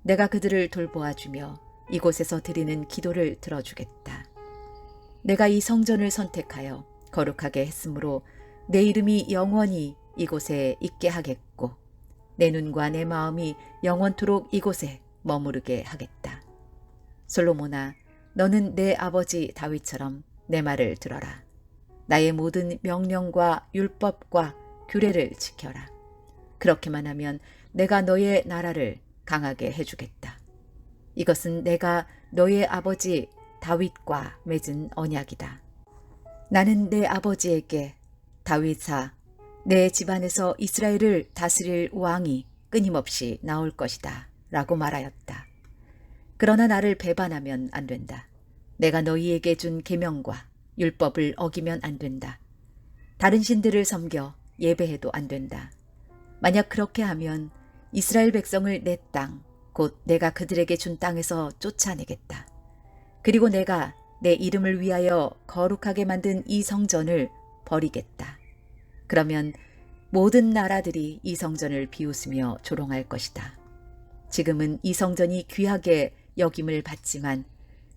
내가 그들을 돌보아 주며 이곳에서 드리는 기도를 들어주겠다. 내가 이 성전을 선택하여 거룩하게 했으므로 내 이름이 영원히 이곳에 있게 하겠고 내 눈과 내 마음이 영원토록 이곳에 머무르게 하겠다. 솔로몬아, 너는 내 아버지 다윗처럼 내 말을 들어라. 나의 모든 명령과 율법과 규례를 지켜라. 그렇게만 하면 내가 너의 나라를 강하게 해주겠다. 이것은 내가 너의 아버지 다윗과 맺은 언약이다. 나는 내 아버지에게 다윗아, 내 집안에서 이스라엘을 다스릴 왕이 끊임없이 나올 것이다 라고 말하였다. 그러나 나를 배반하면 안 된다. 내가 너희에게 준 계명과 율법을 어기면 안 된다. 다른 신들을 섬겨 예배해도 안 된다. 만약 그렇게 하면 이스라엘 백성을 내 땅, 곧 내가 그들에게 준 땅에서 쫓아내겠다. 그리고 내가 내 이름을 위하여 거룩하게 만든 이 성전을 버리겠다. 그러면 모든 나라들이 이 성전을 비웃으며 조롱할 것이다. 지금은 이 성전이 귀하게 여김을 받지만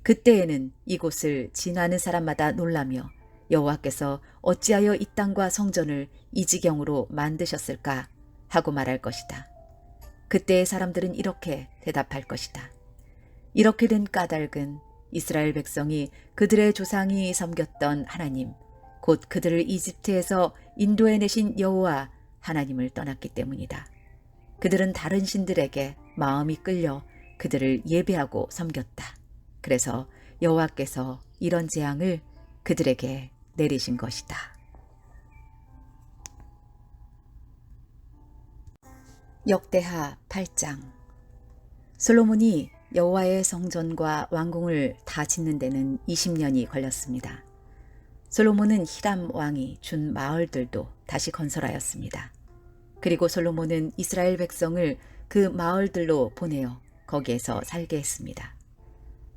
그때에는 이곳을 지나는 사람마다 놀라며 여호와께서 어찌하여 이 땅과 성전을 이 지경으로 만드셨을까 하고 말할 것이다. 그때의 사람들은 이렇게 대답할 것이다. 이렇게 된 까닭은 이스라엘 백성이 그들의 조상이 섬겼던 하나님, 곧 그들을 이집트에서 인도해내신 여호와 하나님을 떠났기 때문이다. 그들은 다른 신들에게 마음이 끌려 그들을 예배하고 섬겼다. 그래서 여호와께서 이런 재앙을 그들에게 내리신 것이다. 역대하 8장. 솔로몬이 여호와의 성전과 왕궁을 다 짓는 데는 20년이 걸렸습니다. 솔로몬은 히람 왕이 준 마을들도 다시 건설하였습니다. 그리고 솔로몬은 이스라엘 백성을 그 마을들로 보내어 거기에서 살게 했습니다.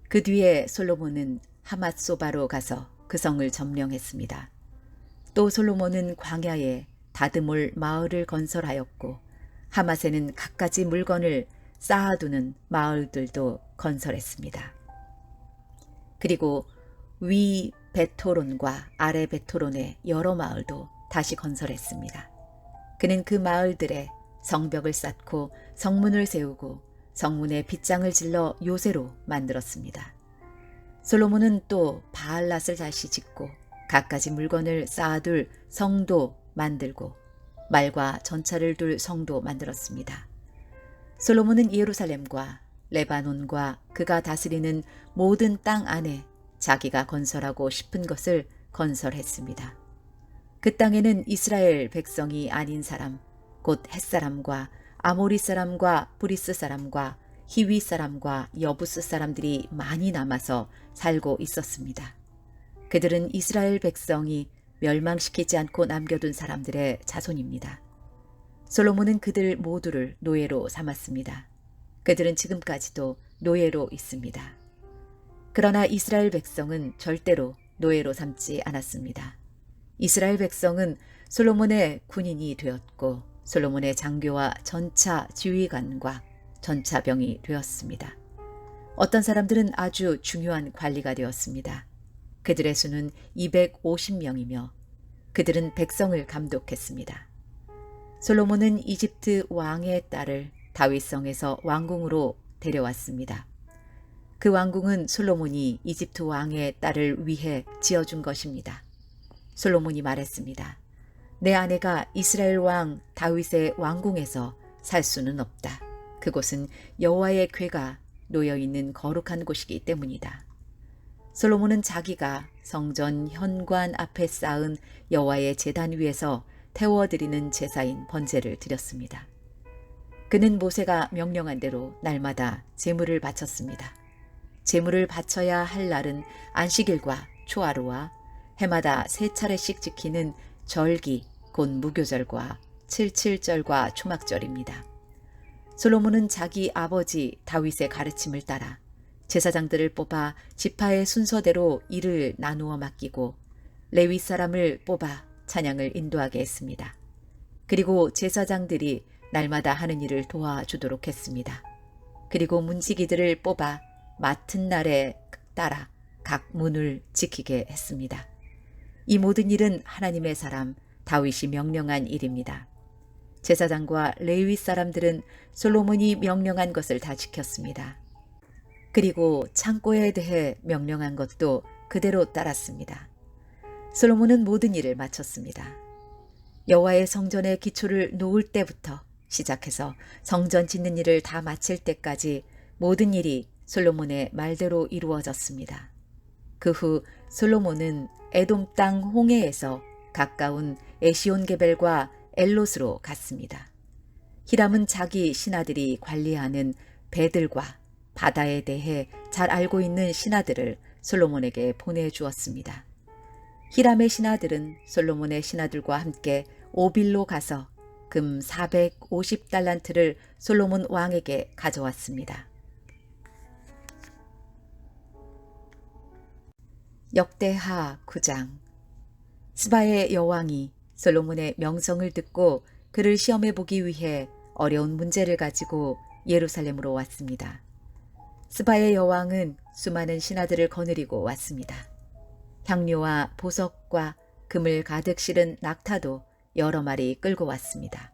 그 뒤에 솔로몬은 하맛소바로 가서 그 성을 점령했습니다. 또 솔로몬은 광야에 다드몰 마을을 건설하였고 하맛에는 갖가지 물건을 쌓아두는 마을들도 건설했습니다. 그리고 위 베토론과 아래 베토론의 여러 마을도 다시 건설했습니다. 그는 그 마을들에 성벽을 쌓고 성문을 세우고 성문에 빗장을 질러 요새로 만들었습니다. 솔로몬은 또 바알랏을 다시 짓고 갖가지 물건을 쌓아둘 성도 만들고 말과 전차를 둘 성도 만들었습니다. 솔로몬은 예루살렘과 레바논과 그가 다스리는 모든 땅 안에 자기가 건설하고 싶은 것을 건설했습니다. 그 땅에는 이스라엘 백성이 아닌 사람, 곧 헷사람과 아모리 사람과 브리스 사람과 히위 사람과 여부스 사람들이 많이 남아서 살고 있었습니다. 그들은 이스라엘 백성이 멸망시키지 않고 남겨둔 사람들의 자손입니다. 솔로몬은 그들 모두를 노예로 삼았습니다. 그들은 지금까지도 노예로 있습니다. 그러나 이스라엘 백성은 절대로 노예로 삼지 않았습니다. 이스라엘 백성은 솔로몬의 군인이 되었고 솔로몬의 장교와 전차 지휘관과 전차병이 되었습니다. 어떤 사람들은 아주 중요한 관리가 되었습니다. 그들의 수는 250명이며 그들은 백성을 감독했습니다. 솔로몬은 이집트 왕의 딸을 다윗성에서 왕궁으로 데려왔습니다. 그 왕궁은 솔로몬이 이집트 왕의 딸을 위해 지어준 것입니다. 솔로몬이 말했습니다. 내 아내가 이스라엘 왕 다윗의 왕궁에서 살 수는 없다. 그곳은 여호와의 궤가 놓여있는 거룩한 곳이기 때문이다. 솔로몬은 자기가 성전 현관 앞에 쌓은 여호와의 제단 위에서 태워드리는 제사인 번제를 드렸습니다. 그는 모세가 명령한 대로 날마다 제물을 바쳤습니다. 제물을 바쳐야 할 날은 안식일과 초하루와 해마다 3차례씩 지키는 절기, 곧 무교절과 칠칠절과 초막절입니다. 솔로몬은 자기 아버지 다윗의 가르침을 따라 제사장들을 뽑아 지파의 순서대로 일을 나누어 맡기고 레위 사람을 뽑아 찬양을 인도하게 했습니다. 그리고 제사장들이 날마다 하는 일을 도와주도록 했습니다. 그리고 문지기들을 뽑아 맡은 날에 따라 각 문을 지키게 했습니다. 이 모든 일은 하나님의 사람 다윗이 명령한 일입니다. 제사장과 레위 사람들은 솔로몬이 명령한 것을 다 지켰습니다. 그리고 창고에 대해 명령한 것도 그대로 따랐습니다. 솔로몬은 모든 일을 마쳤습니다. 여호와의 성전의 기초를 놓을 때부터 시작해서 성전 짓는 일을 다 마칠 때까지 모든 일이 솔로몬의 말대로 이루어졌습니다. 그 후 솔로몬은 에돔 땅 홍해에서 가까운 에시온게벨과 엘롯으로 갔습니다. 히람은 자기 신하들이 관리하는 배들과 바다에 대해 잘 알고 있는 신하들을 솔로몬에게 보내주었습니다. 히람의 신하들은 솔로몬의 신하들과 함께 오빌로 가서 금 450달란트를 솔로몬 왕에게 가져왔습니다. 역대하 9장. 스바의 여왕이 솔로몬의 명성을 듣고 그를 시험해 보기 위해 어려운 문제를 가지고 예루살렘으로 왔습니다. 스바의 여왕은 수많은 신하들을 거느리고 왔습니다. 향료와 보석과 금을 가득 실은 낙타도 여러 마리 끌고 왔습니다.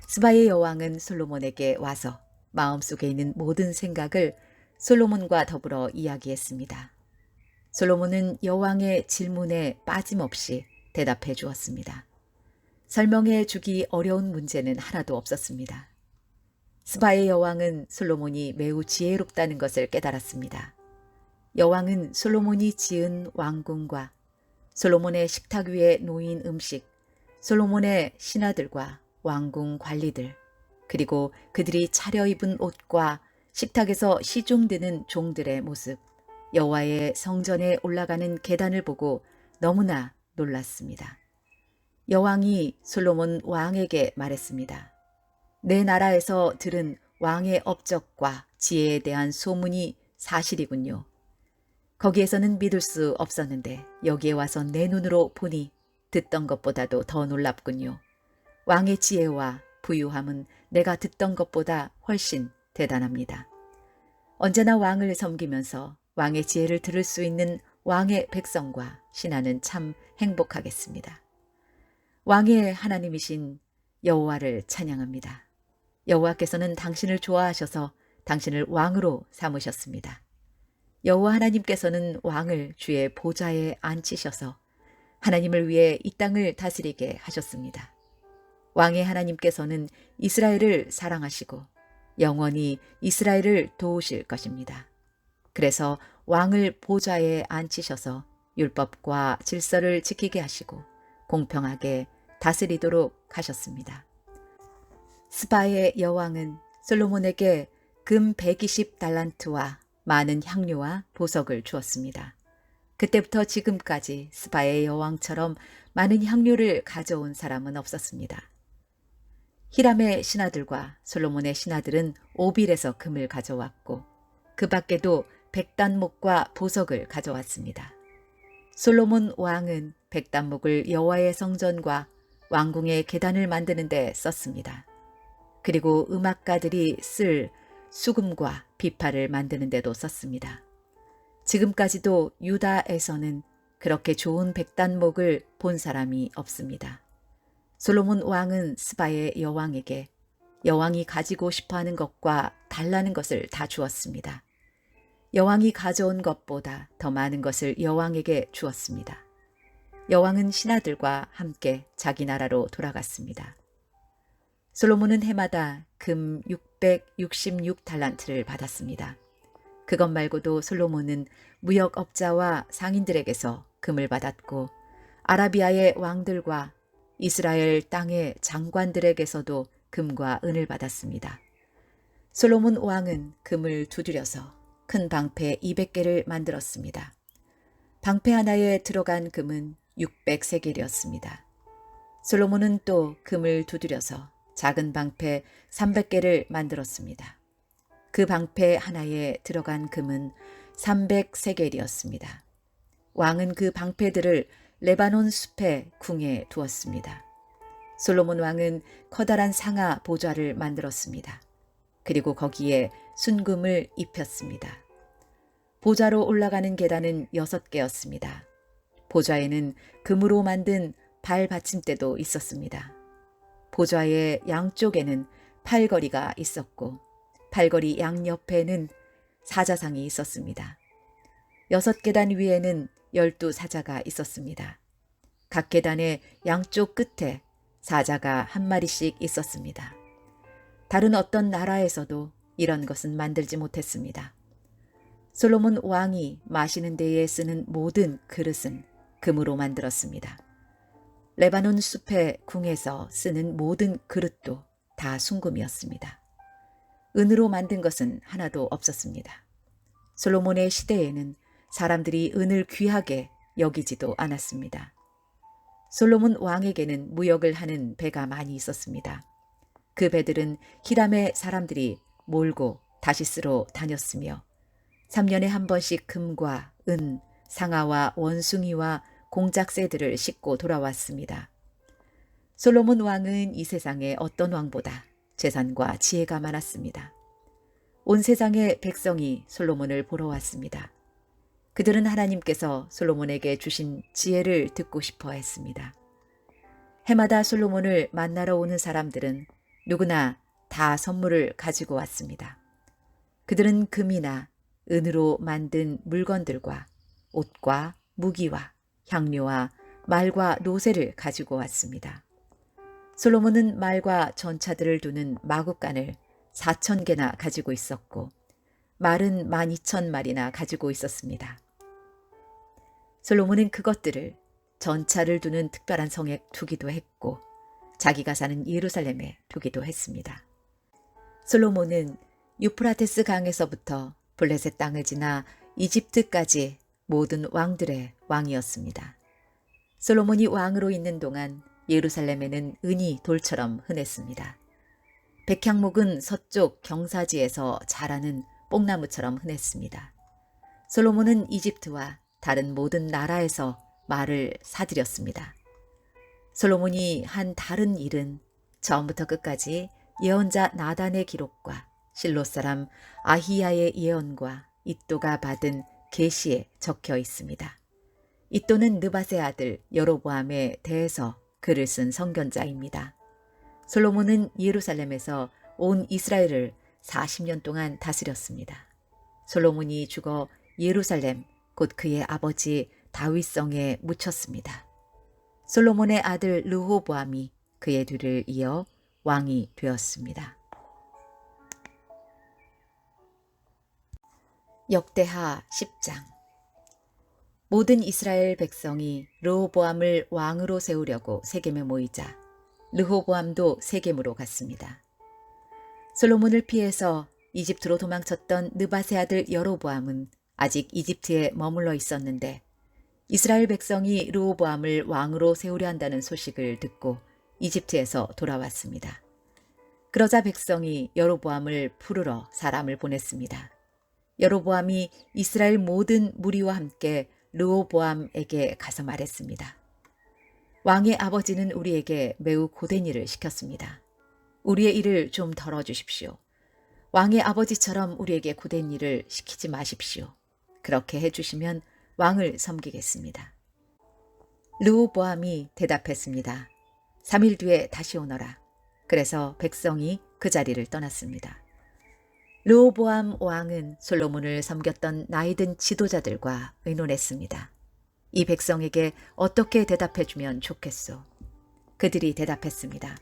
스바의 여왕은 솔로몬에게 와서 마음속에 있는 모든 생각을 솔로몬과 더불어 이야기했습니다. 솔로몬은 여왕의 질문에 빠짐없이 대답해 주었습니다. 설명해 주기 어려운 문제는 하나도 없었습니다. 스바의 여왕은 솔로몬이 매우 지혜롭다는 것을 깨달았습니다. 여왕은 솔로몬이 지은 왕궁과 솔로몬의 식탁 위에 놓인 음식, 솔로몬의 신하들과 왕궁 관리들, 그리고 그들이 차려입은 옷과 식탁에서 시중드는 종들의 모습, 여호와의 성전에 올라가는 계단을 보고 너무나 놀랐습니다. 여왕이 솔로몬 왕에게 말했습니다. 내 나라에서 들은 왕의 업적과 지혜에 대한 소문이 사실이군요. 거기에서는 믿을 수 없었는데 여기에 와서 내 눈으로 보니 듣던 것보다도 더 놀랍군요. 왕의 지혜와 부유함은 내가 듣던 것보다 훨씬 대단합니다. 언제나 왕을 섬기면서 왕의 지혜를 들을 수 있는 왕의 백성과 신하는 참 행복하겠습니다. 왕의 하나님이신 여호와를 찬양합니다. 여호와께서는 당신을 좋아하셔서 당신을 왕으로 삼으셨습니다. 여호와 하나님께서는 왕을 주의 보좌에 앉히셔서 하나님을 위해 이 땅을 다스리게 하셨습니다. 왕의 하나님께서는 이스라엘을 사랑하시고 영원히 이스라엘을 도우실 것입니다. 그래서 왕을 보좌에 앉히셔서 율법과 질서를 지키게 하시고 공평하게 다스리도록 하셨습니다. 스바의 여왕은 솔로몬에게 금 120달란트와 많은 향료와 보석을 주었습니다. 그때부터 지금까지 스바의 여왕처럼 많은 향료를 가져온 사람은 없었습니다. 히람의 신하들과 솔로몬의 신하들은 오빌에서 금을 가져왔고 그 밖에도 백단목과 보석을 가져왔습니다. 솔로몬 왕은 백단목을 여호와의 성전과 왕궁의 계단을 만드는 데 썼습니다. 그리고 음악가들이 쓸 수금과 비파를 만드는 데도 썼습니다. 지금까지도 유다에서는 그렇게 좋은 백단목을 본 사람이 없습니다. 솔로몬 왕은 스바의 여왕에게 여왕이 가지고 싶어하는 것과 달라는 것을 다 주었습니다. 여왕이 가져온 것보다 더 많은 것을 여왕에게 주었습니다. 여왕은 신하들과 함께 자기 나라로 돌아갔습니다. 솔로몬은 해마다 금 666달란트를 받았습니다. 그것 말고도 솔로몬은 무역업자와 상인들에게서 금을 받았고 아라비아의 왕들과 이스라엘 땅의 장관들에게서도 금과 은을 받았습니다. 솔로몬 왕은 금을 두드려서 큰 방패 200개를 만들었습니다. 방패 하나에 들어간 금은 600세겔이었습니다. 솔로몬은 또 금을 두드려서 작은 방패 300개를 만들었습니다. 그 방패 하나에 들어간 금은 300세겔이었습니다. 왕은 그 방패들을 레바논 숲의 궁에 두었습니다. 솔로몬 왕은 커다란 상아 보좌를 만들었습니다. 그리고 거기에 순금을 입혔습니다. 보좌로 올라가는 계단은 6개였습니다. 보좌에는 금으로 만든 발 받침대도 있었습니다. 보좌의 양쪽에는 팔걸이가 있었고 팔걸이 양옆에는 사자상이 있었습니다. 6계단 위에는 12사자가 있었습니다. 각 계단의 양쪽 끝에 사자가 한 마리씩 있었습니다. 다른 어떤 나라에서도 이런 것은 만들지 못했습니다. 솔로몬 왕이 마시는 데에 쓰는 모든 그릇은 금으로 만들었습니다. 레바논 숲의 궁에서 쓰는 모든 그릇도 다 순금이었습니다. 은으로 만든 것은 하나도 없었습니다. 솔로몬의 시대에는 사람들이 은을 귀하게 여기지도 않았습니다. 솔로몬 왕에게는 무역을 하는 배가 많이 있었습니다. 그 배들은 히람의 사람들이 몰고 다시스로 다녔으며 3년에 한 번씩 금과 은, 상아와 원숭이와 공작새들을 싣고 돌아왔습니다. 솔로몬 왕은 이 세상의 어떤 왕보다 재산과 지혜가 많았습니다. 온 세상의 백성이 솔로몬을 보러 왔습니다. 그들은 하나님께서 솔로몬에게 주신 지혜를 듣고 싶어 했습니다. 해마다 솔로몬을 만나러 오는 사람들은 누구나 다 선물을 가지고 왔습니다. 그들은 금이나 은으로 만든 물건들과 옷과 무기와 향료와 말과 노새를 가지고 왔습니다. 솔로몬은 말과 전차들을 두는 마구간을 4,000개나 가지고 있었고 말은 12,000마리나 가지고 있었습니다. 솔로몬은 그것들을 전차를 두는 특별한 성에 두기도 했고 자기가 사는 예루살렘에 두기도 했습니다. 솔로몬은 유프라테스 강에서부터 블레셋 땅을 지나 이집트까지 모든 왕들의 왕이었습니다. 솔로몬이 왕으로 있는 동안 예루살렘에는 은이 돌처럼 흔했습니다. 백향목은 서쪽 경사지에서 자라는 뽕나무처럼 흔했습니다. 솔로몬은 이집트와 다른 모든 나라에서 말을 사들였습니다. 솔로몬이 한 다른 일은 처음부터 끝까지 예언자 나단의 기록과 실로 사람 아히야의 예언과 이또가 받은 계시에 적혀 있습니다. 이또는 느밧의 아들 여로보암에 대해서 글을 쓴 선견자입니다. 솔로몬은 예루살렘에서 온 이스라엘을 40년 동안 다스렸습니다. 솔로몬이 죽어 예루살렘 곧 그의 아버지 다윗성에 묻혔습니다. 솔로몬의 아들 르호보암이 그의 뒤를 이어 왕이 되었습니다. 역대하 10장. 모든 이스라엘 백성이 르호보암을 왕으로 세우려고 세겜에 모이자 르호보암도 세겜으로 갔습니다. 솔로몬을 피해서 이집트로 도망쳤던 느밧의 아들 여로보암은 아직 이집트에 머물러 있었는데 이스라엘 백성이 르호보암을 왕으로 세우려 한다는 소식을 듣고 이집트에서 돌아왔습니다. 그러자 백성이 여로보암을 부르러 사람을 보냈습니다. 여로보암이 이스라엘 모든 무리와 함께 르호보암에게 가서 말했습니다. 왕의 아버지는 우리에게 매우 고된 일을 시켰습니다. 우리의 일을 좀 덜어주십시오. 왕의 아버지처럼 우리에게 고된 일을 시키지 마십시오. 그렇게 해주시면 왕을 섬기겠습니다. 르호보암이 대답했습니다. 3일 뒤에 다시 오너라. 그래서 백성이 그 자리를 떠났습니다. 르호보암 왕은 솔로몬을 섬겼던 나이든 지도자들과 의논했습니다. 이 백성에게 어떻게 대답해주면 좋겠소? 그들이 대답했습니다.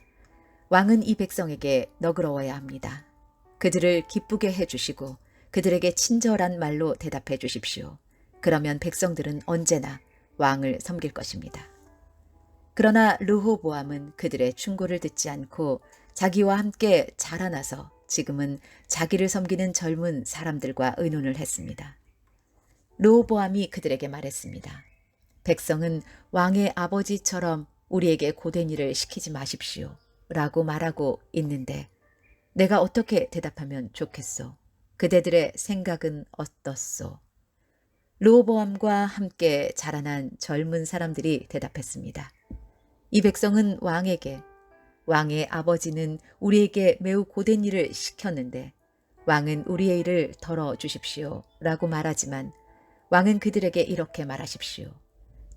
왕은 이 백성에게 너그러워야 합니다. 그들을 기쁘게 해주시고 그들에게 친절한 말로 대답해 주십시오. 그러면 백성들은 언제나 왕을 섬길 것입니다. 그러나 르호보암은 그들의 충고를 듣지 않고 자기와 함께 자라나서 지금은 자기를 섬기는 젊은 사람들과 의논을 했습니다. 르호보암이 그들에게 말했습니다. 백성은 왕의 아버지처럼 우리에게 고된 일을 시키지 마십시오. 라고 말하고 있는데 내가 어떻게 대답하면 좋겠소? 그대들의 생각은 어떻소? 르호보암과 함께 자라난 젊은 사람들이 대답했습니다. 이 백성은 왕에게 왕의 아버지는 우리에게 매우 고된 일을 시켰는데 왕은 우리의 일을 덜어주십시오 라고 말하지만 왕은 그들에게 이렇게 말하십시오.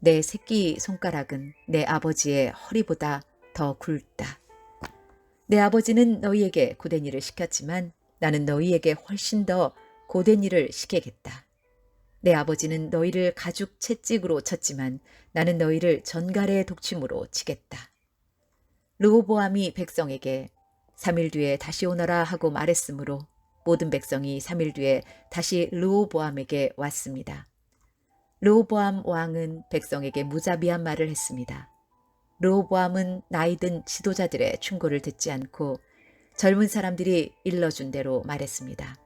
내 새끼 손가락은 내 아버지의 허리보다 더 굵다. 내 아버지는 너희에게 고된 일을 시켰지만 나는 너희에게 훨씬 더 고된 일을 시키겠다. 내 아버지는 너희를 가죽 채찍으로 쳤지만 나는 너희를 전갈의 독침으로 치겠다. 르호보암이 백성에게 3일 뒤에 다시 오너라 하고 말했으므로 모든 백성이 3일 뒤에 다시 르호보암에게 왔습니다. 르호보암 왕은 백성에게 무자비한 말을 했습니다. 르호보암은 나이든 지도자들의 충고를 듣지 않고 젊은 사람들이 일러준 대로 말했습니다.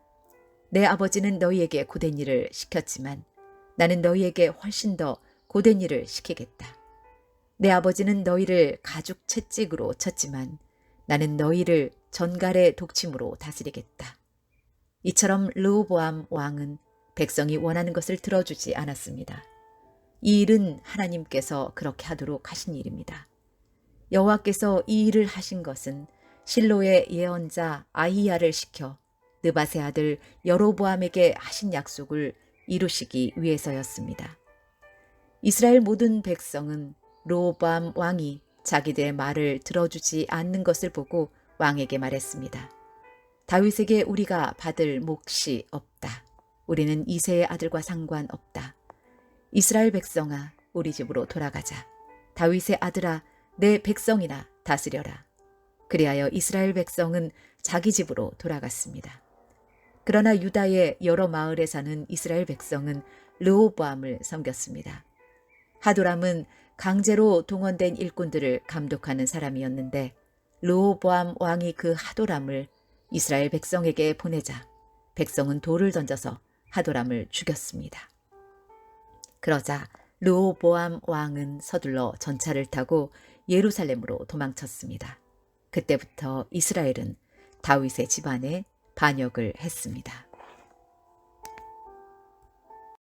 내 아버지는 너희에게 고된 일을 시켰지만 나는 너희에게 훨씬 더 고된 일을 시키겠다. 내 아버지는 너희를 가죽 채찍으로 쳤지만 나는 너희를 전갈의 독침으로 다스리겠다. 이처럼 르호보암 왕은 백성이 원하는 것을 들어주지 않았습니다. 이 일은 하나님께서 그렇게 하도록 하신 일입니다. 여호와께서 이 일을 하신 것은 실로의 예언자 아히야를 시켜 느밧의 아들 여로보암에게 하신 약속을 이루시기 위해서였습니다. 이스라엘 모든 백성은 르호보암 왕이 자기들의 말을 들어주지 않는 것을 보고 왕에게 말했습니다. 다윗에게 우리가 받을 몫이 없다. 우리는 이새의 아들과 상관없다. 이스라엘 백성아, 우리 집으로 돌아가자. 다윗의 아들아, 내 백성이나 다스려라. 그리하여 이스라엘 백성은 자기 집으로 돌아갔습니다. 그러나 유다의 여러 마을에 사는 이스라엘 백성은 르호보암을 섬겼습니다. 하도람은 강제로 동원된 일꾼들을 감독하는 사람이었는데 르호보암 왕이 그 하도람을 이스라엘 백성에게 보내자 백성은 돌을 던져서 하도람을 죽였습니다. 그러자 르호보암 왕은 서둘러 전차를 타고 예루살렘으로 도망쳤습니다. 그때부터 이스라엘은 다윗의 집안에 반역을 했습니다.